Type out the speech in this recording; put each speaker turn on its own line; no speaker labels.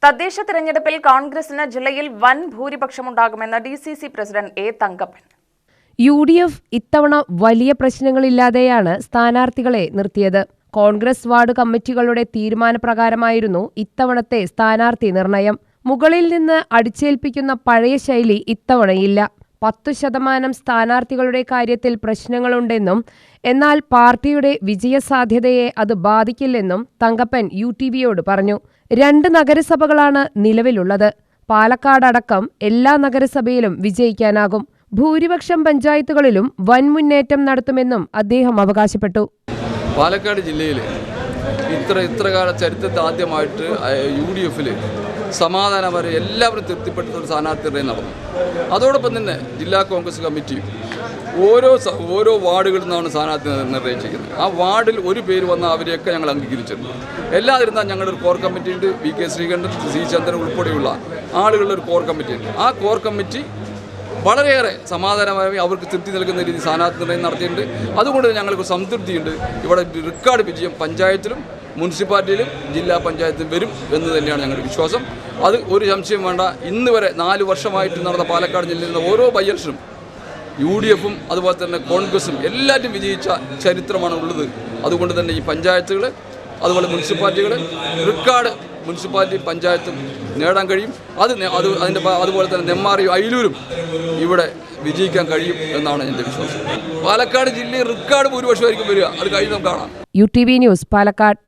തദ്ദേശ തിരഞ്ഞെടുപ്പിൽ കോൺഗ്രസിന് ജില്ലയിൽ വൻ ഭൂരിപക്ഷമുണ്ടാകുമെന്ന് DCC president A Thankappan.
UDF ഇത്തവണ വലിയ പ്രശ്നങ്ങളില്ലാതെയാണ് സ്ഥാനാർത്ഥികളെ നിർത്തിയത്. കോൺഗ്രസ് വാർഡ് കമ്മിറ്റികളുടെ തീരുമാനപ്രകാരമായിരുന്നു ഇത്തവണത്തെ സ്ഥാനാർത്ഥി നിർണയം. മുകളിൽ നിന്ന് അടിച്ചേൽപ്പിക്കുന്ന പഴയ ശൈലി ഇത്തവണയില്ല. 10% സ്ഥാനാർത്ഥികളുടെ കാര്യത്തിൽ പ്രശ്നങ്ങളുണ്ടെന്നും എന്നാൽ പാർട്ടിയുടെ വിജയസാധ്യതയെ അത് ബാധിക്കില്ലെന്നും തങ്കപ്പൻ UTVയോട് പറഞ്ഞു. 2 നഗരസഭകളാണ് നിലവിലുള്ളത്. പാലക്കാടടക്കം എല്ലാ നഗരസഭയിലും വിജയിക്കാനാകും. ഭൂരിപക്ഷം പഞ്ചായത്തുകളിലും വൻ മുന്നേറ്റം നടത്തുമെന്നും അദ്ദേഹം അവകാശപ്പെട്ടു.
പാലക്കാട് ജില്ലയിൽ ഇത്രകാല ചരിത്രത്തിൽ ആദ്യമായിട്ട് UDFൽ സമാധാനപരം എല്ലാവരും തൃപ്തിപ്പെടുത്തുന്ന ഒരു സ്ഥാനാർത്ഥി നിർണ്ണയം നടന്നു. അതോടൊപ്പം തന്നെ ജില്ലാ കോൺഗ്രസ് കമ്മിറ്റി ഓരോ വാർഡുകളിൽ നിന്നാണ് സ്ഥാനാർത്ഥി നിർണ്ണയിച്ചിരിക്കുന്നത്. ആ വാർഡിൽ ഒരു പേര് വന്ന അവരെയൊക്കെ ഞങ്ങൾ അംഗീകരിച്ചിട്ടുണ്ട്. എല്ലാതിരുന്നാൽ ഞങ്ങളുടെ ഒരു കോർ കമ്മിറ്റി ഉണ്ട്. VK ശ്രീകണ്ഠൻ, C ചന്ദ്രൻ ഉൾപ്പെടെയുള്ള ആളുകളുടെ ഒരു കോർ കമ്മിറ്റി ഉണ്ട്. ആ കോർ കമ്മിറ്റി വളരെയേറെ സമാധാനമായി അവർക്ക് തൃപ്തി നൽകുന്ന രീതി സ്ഥാനാർത്ഥി നിർണ്ണയം നടത്തിയിട്ടുണ്ട്. അതുകൊണ്ട് ഞങ്ങൾക്ക് സംതൃപ്തിയുണ്ട്. ഇവിടെ റെക്കോർഡ് വിജയം പഞ്ചായത്തിലും മുനിസിപ്പാലിറ്റിയിലും ജില്ലാ പഞ്ചായത്തിലും വരും എന്ന് തന്നെയാണ് ഞങ്ങളുടെ വിശ്വാസം. അത് ഒരു സംശയം വേണ്ട. ഇന്ന് വരെ 4 വർഷമായിട്ട് നടന്ന പാലക്കാട് ജില്ലയിൽ ഓരോ ബൈ-ഇലക്ഷനും UDFും അതുപോലെ തന്നെ കോൺഗ്രസും എല്ലാവരും വിജയിച്ച ചരിത്രമാണ് ഉള്ളത്. അതുകൊണ്ട് തന്നെ ഈ പഞ്ചായത്തുകൾ അതുപോലെ മുനിസിപ്പാലിറ്റികൾ റെക്കോർഡ് മുനിസിപ്പാലിറ്റി പഞ്ചായത്തും നേടാൻ കഴിയും. അതുപോലെ തന്നെ നെന്മാറയും അയിലൂരും ഇവിടെ വിജയിക്കാൻ കഴിയും എന്നാണ് എൻ്റെ വിശ്വാസം. പാലക്കാട് ജില്ലയിൽ റെക്കോർഡ് ഭൂരിപക്ഷമായിരിക്കും വരിക. അത് കഴിഞ്ഞ് നമുക്ക് കാണാം.
UTV news Palakkad.